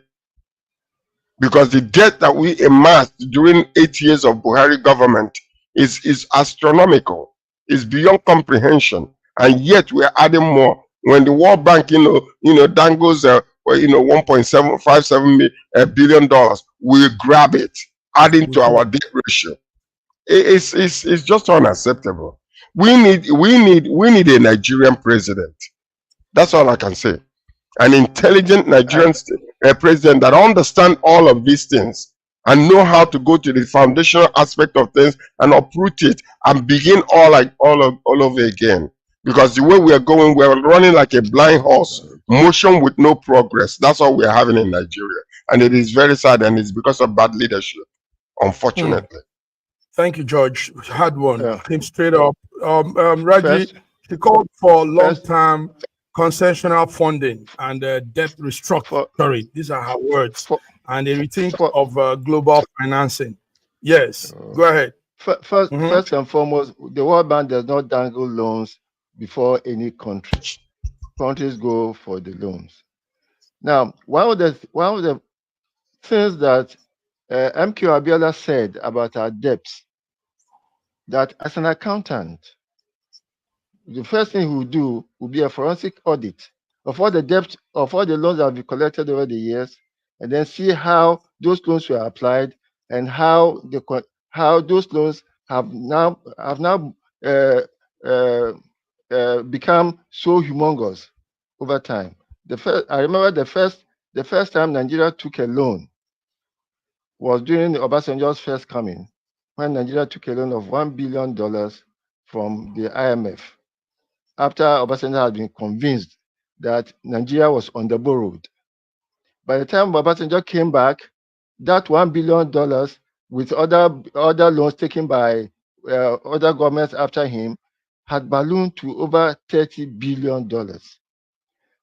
Because the debt that we amassed during 8 years of Buhari government is astronomical. Is beyond comprehension, and yet we are adding more. When the World Bank, dangles, $1.757 billion, we grab it, adding to our debt ratio. It's just unacceptable. We need a Nigerian president. That's all I can say. An intelligent Nigerian president that understands all of these things and know how to go to the foundational aspect of things and uproot it and begin all over again. Because the way we are going, we are running like a blind horse, motion with no progress. That's all we are having in Nigeria. And it is very sad, and it's because of bad leadership, unfortunately. Thank you, George. Had one. Yeah. Came straight up. Reggie, he called for long-term concessional funding and debt restructuring. These are her words. And a rethink of global financing. Yes, go ahead. First and foremost, the World Bank does not dangle loans before any country. Countries go for the loans. Now, one of the things that MQ Abiola said about our debts, that as an accountant, the first thing he will do will be a forensic audit of all the debt, of all the loans that have been collected over the years, and then see how those loans were applied and how those loans have now uh, uh, become so humongous over time. I remember the first time Nigeria took a loan was during Obasanjo's first coming, when Nigeria took a loan of $1 billion from the IMF, after Obasanjo had been convinced that Nigeria was underborrowed. By the time Obasanjo came back, that $1 billion with other loans taken by other governments after him had ballooned to over $30 billion.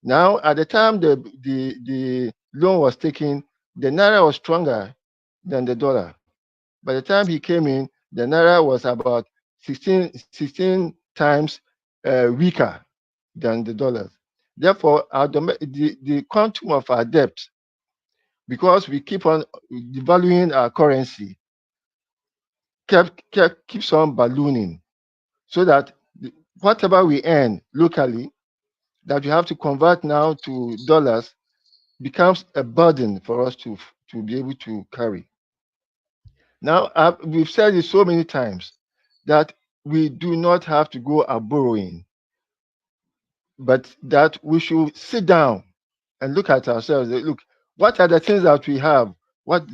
Now, at the time the loan was taken, the Naira was stronger than the dollar. By the time he came in, the Naira was about 16 times weaker than the dollars. Therefore, the quantum of our debt, because we keep on devaluing our currency, keeps on ballooning, so that whatever we earn locally that we have to convert now to dollars becomes a burden for us to be able to carry. Now, we've said it so many times that we do not have to go out borrowing, but that we should sit down and look at ourselves. Look, what are the things that we have? What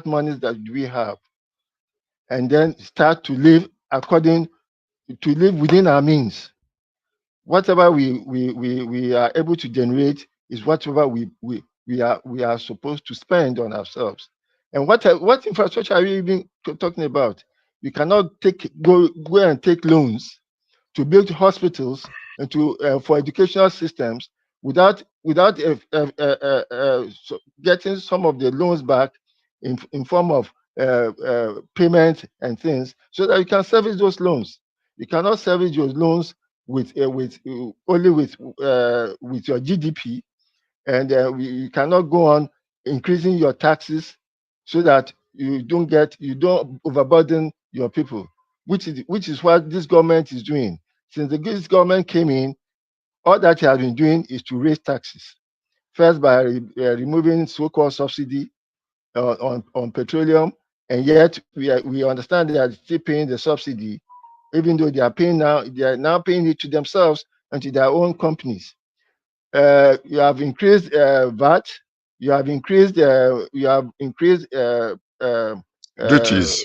monies that we have? And then start to live within our means. Whatever we are able to generate is whatever we are supposed to spend on ourselves. And what infrastructure are we even talking about? We cannot go and take loans to build hospitals and for educational systems without getting some of the loans back in form of payment and things, so that you can service those loans. You cannot service your loans with only with your GDP, and you cannot go on increasing your taxes so that you don't overburden your people, which is what this government is doing. Since this government came in, all that he has been doing is to raise taxes. First, by removing so-called subsidy on petroleum, and yet we understand they are still paying the subsidy, even though they are now paying it to themselves and to their own companies. You have increased VAT. You have increased Duties.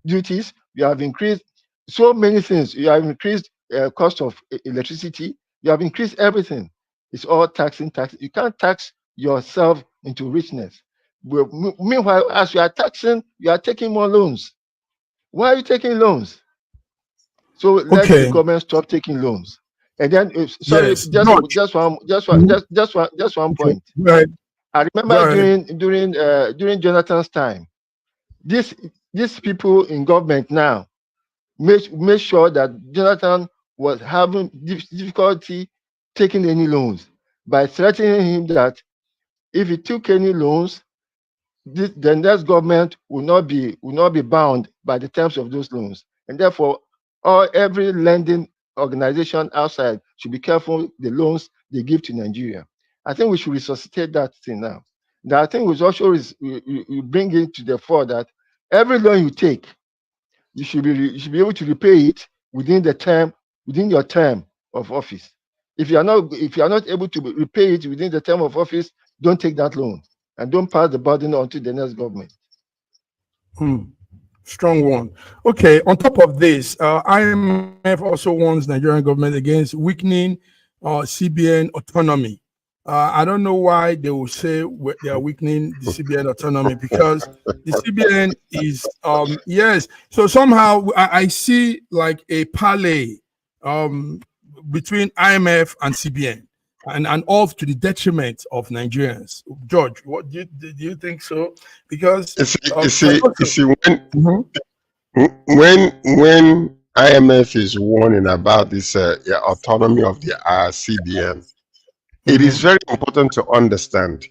duties. You have increased so many things. You have increased cost of electricity. You have increased everything. It's all taxing. You can't tax yourself into richness. Meanwhile, as you are taxing, you are taking more loans. Why are you taking loans? So let the government stop taking loans. And then, just one point. Right. I remember during Jonathan's time, these people in government now made sure that Jonathan was having difficulty taking any loans by threatening him that if he took any loans, the next government will not be bound by the terms of those loans, and therefore every lending organization outside should be careful the loans they give to Nigeria. I think we should resuscitate that thing now. Now, I think we also we bring it to the fore that every loan you take, you should be able to repay it within your term of office. If you are not able to repay it within the term of office, don't take that loan and don't pass the burden on to the next government. Strong one. Okay, on top of this, IMF also warns Nigerian government against weakening CBN autonomy. I don't know why they will say they are weakening the CBN autonomy, because the CBN is yes. So somehow I see like a parley between IMF and CBN, and all to the detriment of Nigerians. George, what do you think so? Because you see when IMF is warning about this autonomy of the CBN, it is very important to understand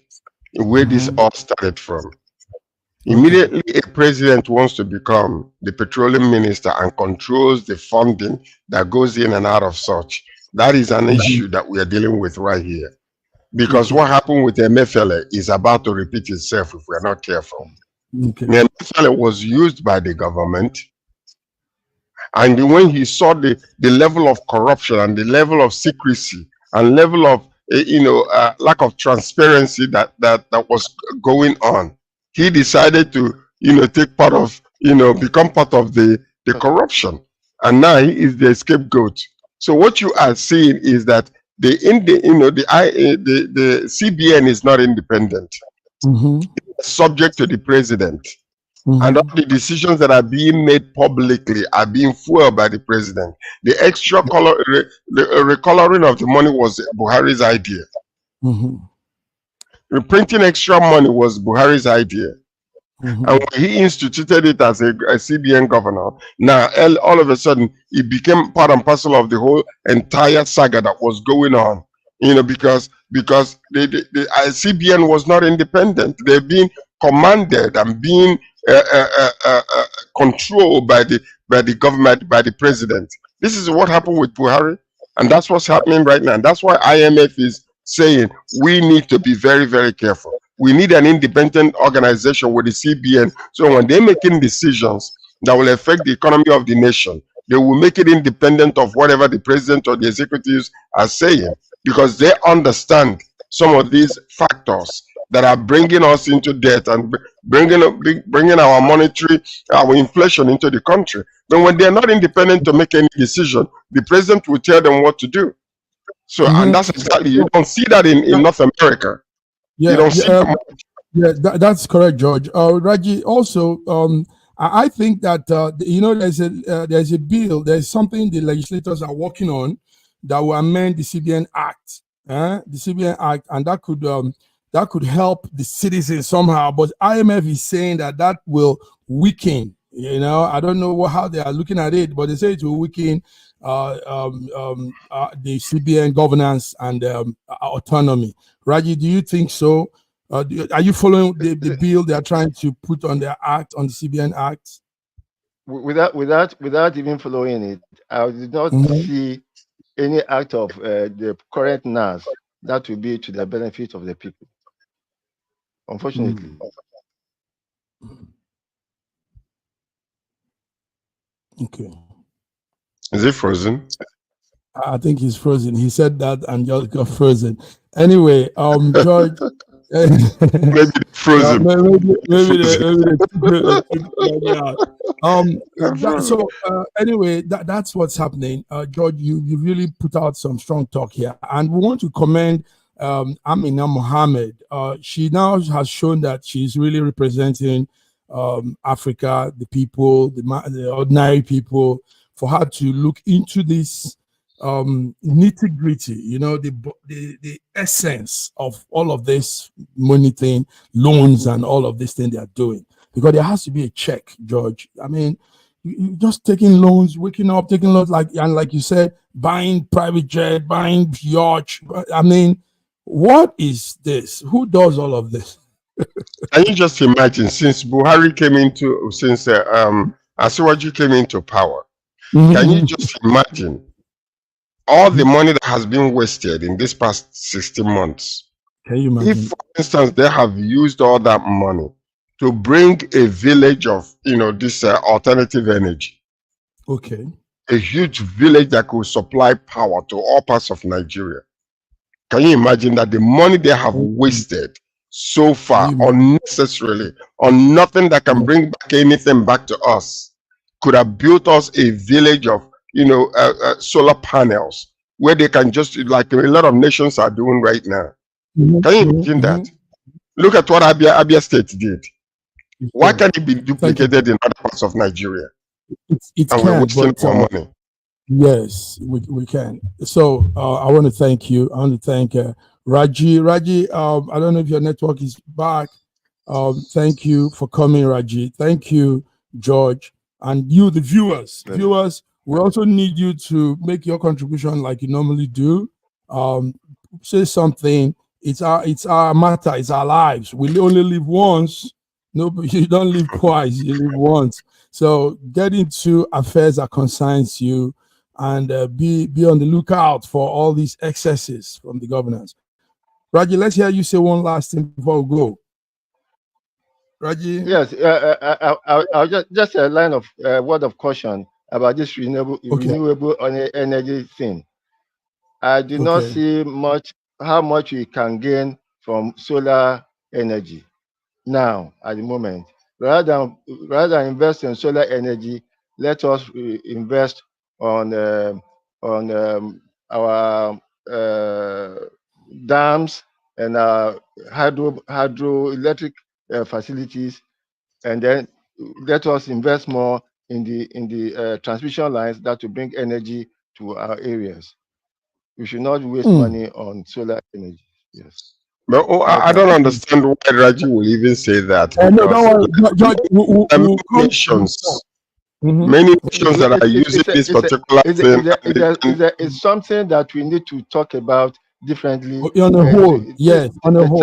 where this all started from. Immediately, a president wants to become the petroleum minister and controls the funding that goes in and out of such. That is an issue that we are dealing with right here. Because what happened with MFLA is about to repeat itself if we are not careful. The MFLA was used by the government, and when he saw the level of corruption and the level of secrecy and level of lack of transparency that was going on, he decided to take part of become part of the corruption, and now he is the scapegoat. So what you are seeing is that the CBN is not independent. It's subject to the president. And all the decisions that are being made publicly are being fueled by the president. The extra recoloring of the money was Buhari's idea. Reprinting extra money was Buhari's idea. And when he instituted it as a CBN governor, now all of a sudden it became part and parcel of the whole entire saga that was going on. Because the CBN was not independent. They've been commanded and being controlled by the government, by the president. This is what happened with Buhari, and that's what's happening right now. And that's why IMF is saying we need to be very, very careful. We need an independent organization with the CBN, so when they're making decisions that will affect the economy of the nation, they will make it independent of whatever the president or the executives are saying, because they understand some of these factors that are bringing us into debt and bringing our inflation into the country. But when they're not independent to make any decision, the president will tell them what to do. So, and that's exactly, you don't see that in North America. Yeah, you don't see that much. Yeah, that's correct, George. Raji, also, I think that there's a bill, there's something the legislators are working on that will amend the CBN Act, and that could help the citizens somehow. But IMF is saying that will weaken. I don't know how they are looking at it, but they say it will weaken the CBN governance and autonomy. Raji, do you think so? Are you following the bill they are trying to put on their act, on the CBN Act? Without even following it, I did not see any act of the current NAS that will be to the benefit of the people. Unfortunately. Okay. Is it frozen? I think he's frozen. He said that and just got frozen. Anyway, George. Maybe frozen. Anyway, that's what's happening. George, you really put out some strong talk here, and we want to commend Amina Mohammed. She now has shown that she's really representing Africa, the people, the ordinary people, for her to look into this nitty-gritty, the essence of all of this money thing, loans and all of this thing they are doing, because there has to be a check, George. I mean, you just taking loans, waking up, taking loans, like you said, buying private jet, buying yacht. I mean, what is this? Who does all of this? Can you just imagine, since Buhari came into, Asiwaju came into power, can you just imagine all the money that has been wasted in this past 16 months? Can you imagine? If, for instance, they have used all that money to bring a village of, this alternative energy. Okay. A huge village that could supply power to all parts of Nigeria. Can you imagine that the money they have wasted so far unnecessarily on nothing that can bring back anything back to us could have built us a village of solar panels where they can just, like a lot of nations are doing right now. Can you imagine that? Look at what Abia State did. Why can't it be duplicated in other parts of Nigeria? It and can, we're wasting our money. Yes, we can. So I want to thank you. I want to thank Raji. Raji, I don't know if your network is back. Thank you for coming, Raji. Thank you, George. And you, the viewers. Yes. Viewers, we also need you to make your contribution like you normally do. Say something. It's our matter. It's our lives. We only live once. No, you don't live twice, you live once. So get into affairs that concerns you, and be on the lookout for all these excesses from the governance. Raji, let's hear you say one last thing before we go. Raji? Yes, I'll just a line of word of caution about this renewable energy thing. I do not see how much we can gain from solar energy now at the moment. Rather than invest in solar energy, let us invest on our dams and our hydroelectric facilities, and then let us invest more in the transmission lines that will bring energy to our areas. We should not waste money on solar energy. Yes. But I don't understand why Raji will even say that. No, don't worry. Many nations that are using this particular thing. It's something that we need to talk about differently. On the whole, yes, on the whole.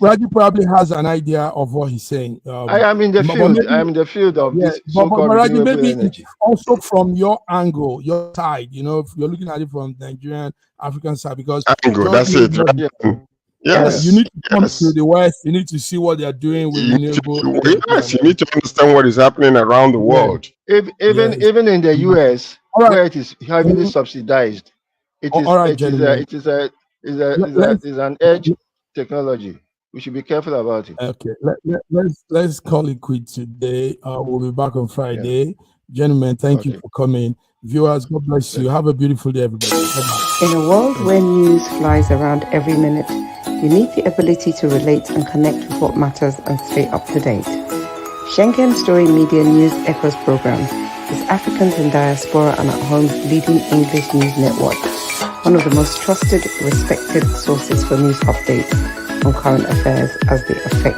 Raji probably has an idea of what he's saying. I am in the field. I am in the field of this so-called renewable energy. Also from your angle, your side, you know, if you're looking at it from Nigerian, African side, because that's it. Yes. You need to come to the West. You need to see what they are doing with renewable energy. Yes, you need to understand what is happening around the world. Even in the US, where it is heavily subsidized, it is an edge technology. We should be careful about it. Okay, let's call it quit today. We'll be back on Friday. Yeah. Gentlemen, thank you for coming. Viewers, God bless you. Have a beautiful day, everybody. Bye-bye. In a world where news flies around every minute, you need the ability to relate and connect with what matters and stay up to date. Schengen Story Media News Echoes program is Africans in Diaspora and at Home's leading English news network, one of the most trusted, respected sources for news updates on current affairs as they affect